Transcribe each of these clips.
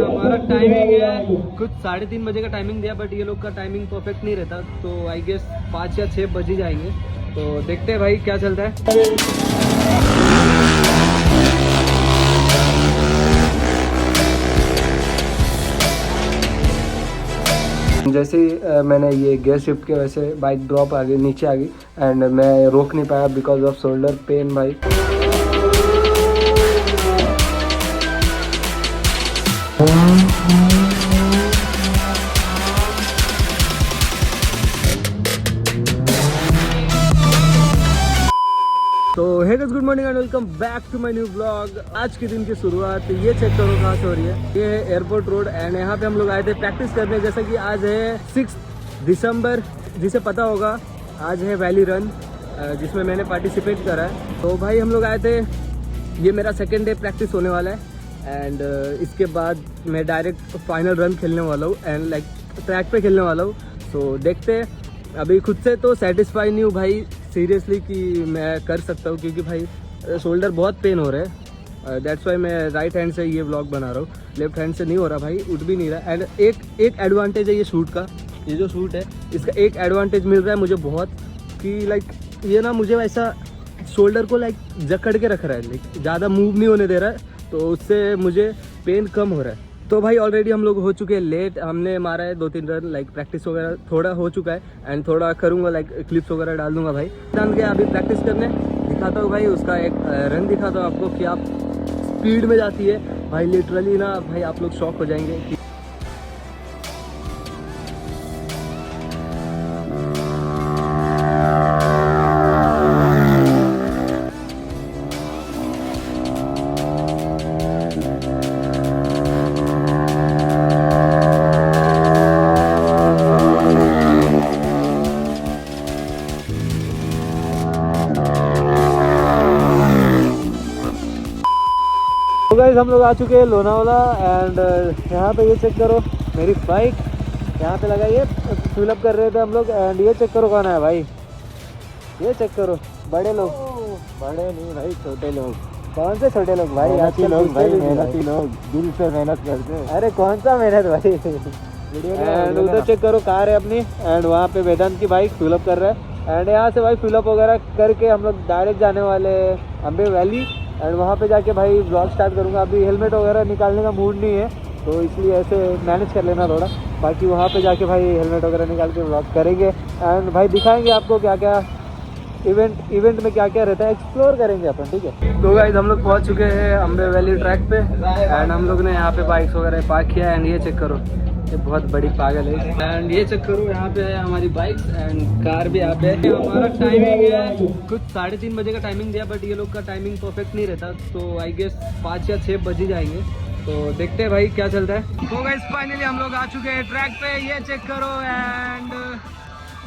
हमारा टाइमिंग है कुछ 3:30 बजे का टाइमिंग दिया, बट ये लोग का टाइमिंग परफेक्ट नहीं रहता, तो आई गेस 5 या 6 बज ही जाएंगे। तो देखते हैं भाई क्या चलता है। जैसे ही मैंने ये गियर शिफ्ट किया वैसे बाइक ड्रॉप आ गई, नीचे आ गई एंड मैं रोक नहीं पाया बिकॉज ऑफ शोल्डर पेन भाई। तो hey guys, good morning and welcome back to my new blog. आज के दिन की शुरुआत ये चेक करो कहाँ से हो रही है। ये है एयरपोर्ट रोड एंड यहाँ पे हम लोग आए थे प्रैक्टिस करने। जैसा कि आज है 6 दिसंबर, जिसे पता होगा आज है वैली रन जिसमें मैंने पार्टिसिपेट करा है। तो भाई हम लोग आए थे, ये मेरा सेकेंड डे प्रैक्टिस होने वाला है एंड इसके बाद मैं डायरेक्ट फाइनल रन खेलने वाला हूँ एंड लाइक ट्रैक पे खेलने वाला हूँ। तो देखते हैं। अभी खुद से तो सेटिस्फाई नहीं हूँ भाई सीरियसली कि मैं कर सकता हूँ, क्योंकि भाई शोल्डर बहुत पेन हो रहा है। दैट्स वाई मैं राइट हैंड से ये व्लॉग बना रहा हूँ, लेफ्ट हैंड से नहीं हो रहा भाई, उठ भी नहीं रहा। एंड एक एडवांटेज है ये शूट का, ये जो शूट है इसका एक एडवांटेज मिल रहा है मुझे बहुत, कि लाइक ये ना मुझे वैसा शोल्डर को लाइक जकड़ के रख रहा है, लाइक ज़्यादा मूव नहीं होने दे रहा है, तो उससे मुझे पेन कम हो रहा है। तो भाई ऑलरेडी हम लोग हो चुके हैं लेट, हमने मारा है 2-3 रन, लाइक प्रैक्टिस वगैरह थोड़ा हो चुका है एंड थोड़ा करूँगा, लाइक क्लिप्स वगैरह डाल दूंगा भाई। जान के अभी प्रैक्टिस करने दिखाता हूँ भाई, उसका एक रन दिखाता हूँ आपको कि आप स्पीड में जाती है भाई, लिटरली ना भाई आप लोग शॉक हो जाएंगे कि तो गाइस हम लोग आ चुके हैं लोनावाला एंड यहाँ पे ये चेक करो मेरी बाइक यहाँ पे लगाई है, फिलअप कर रहे थे हम लोग। एंड ये चेक करो कौन है भाई, ये चेक करो बड़े लोग, बड़े नहीं भाई छोटे लोग। कौन से छोटे लोग भाई, आजकल लोग भाई मेहनती लोग, दिल से मेहनत करते हैं। अरे कौन सा मेहनत भाई। एंड उधर चेक करो कार है अपनी एंड वहाँ पे वेदांत की बाइक फिलअप कर रहा है। एंड यहाँ से भाई फिलअप वगैरह करके हम लोग डायरेक्ट जाने वाले अम्बे वैली एंड वहाँ पे जाके भाई ब्लॉग स्टार्ट करूँगा। अभी हेलमेट वगैरह निकालने का मूड नहीं है, तो इसलिए ऐसे मैनेज कर लेना थोड़ा, बाकी वहाँ पे जाके भाई हेलमेट वगैरह निकाल के ब्लॉग करेंगे एंड भाई दिखाएंगे आपको क्या क्या इवेंट में क्या क्या रहता है, एक्सप्लोर करेंगे अपन, ठीक है। तो गाइस हम लोग पहुँच चुके हैं अम्बे वैली ट्रैक पे एंड हम लोग ने यहाँ पे बाइक्स वगैरह पार्क किया एंड ये चेक करो, ये बहुत बड़ी पागल है। एंड ये चेक करो यहाँ पे है हमारी बाइक्स एंड कार भी यहाँ पे है। हमारा टाइमिंग है कुछ 3:30 बजे का टाइमिंग दिया, बट ये लोग का टाइमिंग परफेक्ट नहीं रहता, तो आई गेस 5 या 6 बज ही जाएंगे। तो देखते हैं भाई क्या चलता है। तो गाइस फाइनली हम लोग आ चुके हैं ट्रैक पे, ये चेक करो एंड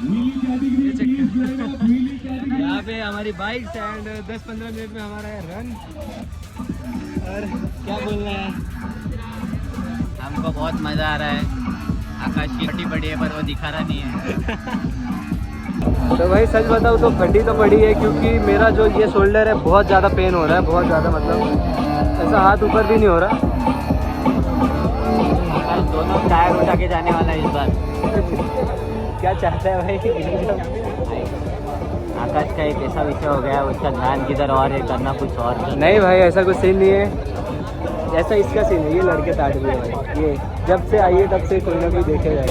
ये चेक करो यहाँ पे हमारी बाइक्स एंड 10-15 मिनट में हमारा है रन। और क्या बोलना है, हमको बहुत मज़ा आ रहा है। आकाश की फटी पड़ी है पर वो दिखा रहा नहीं है। तो भाई सच बताऊँ तो फटी तो पड़ी है, क्योंकि मेरा जो ये शोल्डर है बहुत ज़्यादा पेन हो रहा है, बहुत ज़्यादा, मतलब ऐसा हाथ ऊपर भी नहीं हो रहा। आकाश दोनों टायर उठा के जाने वाला है इस बार। क्या चाहता है भाई। आकाश का एक ऐसा विषय हो गया, उसका ध्यान किधर और है, करना कुछ और। नहीं भाई ऐसा कुछ सीन नहीं है, ऐसा इसका सीन है, ये लड़के ताड़ दिए भाई, ये जब से आई है तब से कोई ना कोई देखे जाए।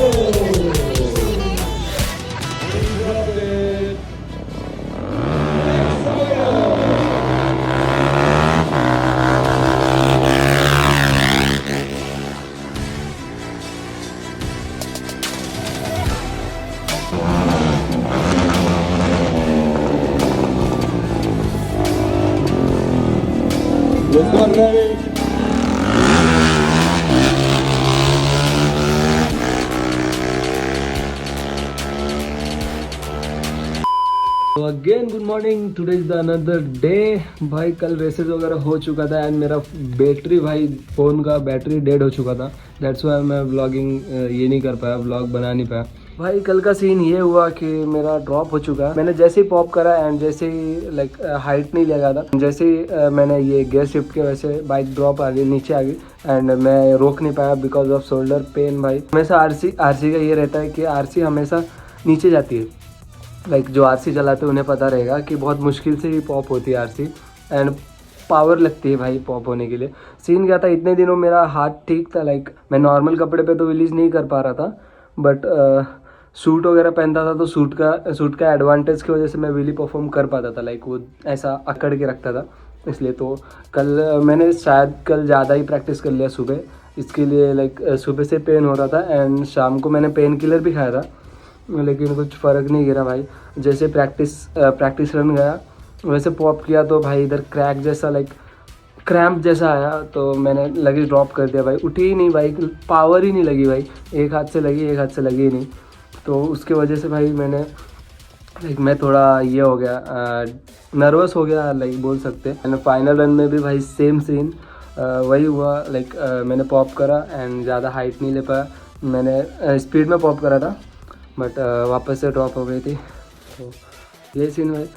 तो again good morning, today is the another day. भाई कल रेसेस वगैरह हो चुका था एंड मेरा बैटरी भाई फ़ोन का बैटरी डेड हो चुका था, दैट्स वाई मैं व्लॉगिंग ये नहीं कर पाया, व्लॉग बना नहीं पाया। भाई कल का सीन ये हुआ कि मेरा ड्रॉप हो चुका है। मैंने जैसे ही पॉप करा एंड जैसे ही लाइक हाइट नहीं लगा था, जैसे ही मैंने ये गियर शिफ्ट किया वैसे बाइक ड्रॉप आ गई, नीचे आ गई एंड मैं रोक नहीं पाया बिकॉज ऑफ शोल्डर पेन। भाई हमेशा आरसी का ये रहता है कि आरसी हमेशा नीचे जाती है। लाइक जो आरसी चलाते हैं उन्हें पता रहेगा कि बहुत मुश्किल से ही पॉप होती है आरसी एंड पावर लगती है भाई पॉप होने के लिए। सीन क्या था, इतने दिनों मेरा हाथ ठीक था, लाइक मैं नॉर्मल कपड़े पे तो रिलीज़ नहीं कर पा रहा था, बट सूट वगैरह पहनता था तो सूट का एडवांटेज की वजह से मैं व्हीली परफॉर्म कर पाता था। लाइक वो ऐसा अकड़ के रखता था, इसलिए तो कल मैंने शायद कल ज़्यादा ही प्रैक्टिस कर लिया सुबह, इसके लिए लाइक सुबह से पेन हो रहा था एंड शाम को मैंने पेन किलर भी खाया था, लेकिन कुछ फ़र्क नहीं गिरा भाई। जैसे प्रैक्टिस रन गया वैसे पॉप किया तो भाई इधर क्रैक जैसा लाइक क्रैम्प जैसा आया, तो मैंने लगेज ड्रॉप कर दिया भाई। उठी ही नहीं बाइक, पावर ही नहीं लगी भाई, एक हाथ से लगी एक हाथ से लगी ही नहीं। तो उसके वजह से भाई मैंने लाइक मैं थोड़ा ये हो गया, नर्वस हो गया लाइक बोल सकते हैं। एंड फाइनल रन में भी भाई सेम सीन वही हुआ। लाइक मैंने पॉप करा एंड ज़्यादा हाइट नहीं ले पाया, मैंने स्पीड में पॉप करा था बट वापस से ड्रॉप हो गई थी। तो ये सीन भाई,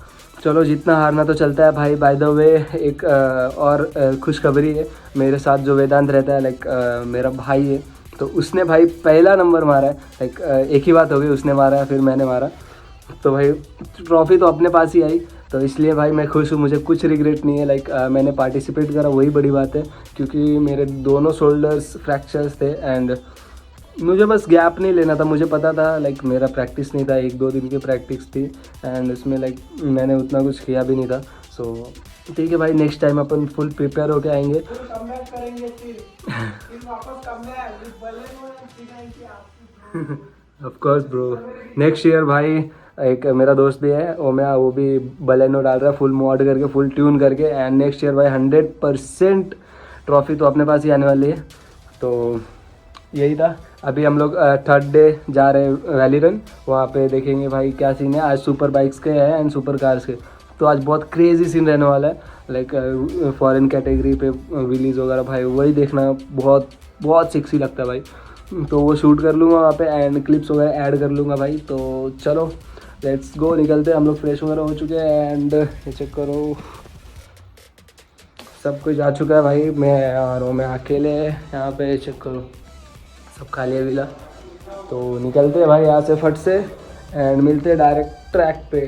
चलो जितना हारना तो चलता है भाई। बाय द वे एक और खुशखबरी है, मेरे साथ जो वेदांत रहता है लाइक मेरा भाई है, तो उसने भाई पहला नंबर मारा है। लाइक एक ही बात हो गई, उसने मारा फिर मैंने मारा, तो भाई ट्रॉफी तो अपने पास ही आई, तो इसलिए भाई मैं खुश हूँ, मुझे कुछ रिग्रेट नहीं है। लाइक मैंने पार्टिसिपेट करा वही बड़ी बात है, क्योंकि मेरे दोनों शोल्डर्स फ्रैक्चर्स थे एंड मुझे बस गैप नहीं लेना था। मुझे पता था लाइक मेरा प्रैक्टिस नहीं था, 1-2 दिन की प्रैक्टिस थी एंड उसमें लाइक मैंने उतना कुछ किया भी नहीं था। सो ठीक है भाई, नेक्स्ट टाइम अपन फुल प्रिपेयर होके आएंगे। Of course bro, next year भाई। एक मेरा दोस्त भी है ओम्या, वो भी बलेनो डाल रहा है फुल मॉड करके, फुल ट्यून करके, एंड नेक्स्ट ईयर भाई 100% ट्रॉफी तो अपने पास ही आने वाली है। तो यही था। अभी हम लोग थर्ड डे जा रहे हैं वैली रन, वहाँ पे देखेंगे भाई क्या सीन है। आज सुपर बाइक्स के हैं एंड सुपर कार्स के, तो आज बहुत क्रेजी सीन रहने वाला है। लाइक फॉरेन कैटेगरी पे व्हीलीज वगैरह भाई, वही देखना बहुत बहुत सेक्सी लगता है भाई। तो वो शूट कर लूँगा वहाँ पे एंड क्लिप्स वगैरह ऐड कर लूँगा भाई। तो चलो लेट्स गो, निकलते हैं। हम लोग फ्रेश वगैरह हो चुके हैं एंड ये चेक करो सब कुछ आ चुका है भाई। मैं आ रहा हूँ, मैं अकेले यहाँ पे, चेक करो सब खाली है विला। तो निकलते हैं भाई यहाँ से फट से एंड मिलते हैं डायरेक्ट ट्रैक पे।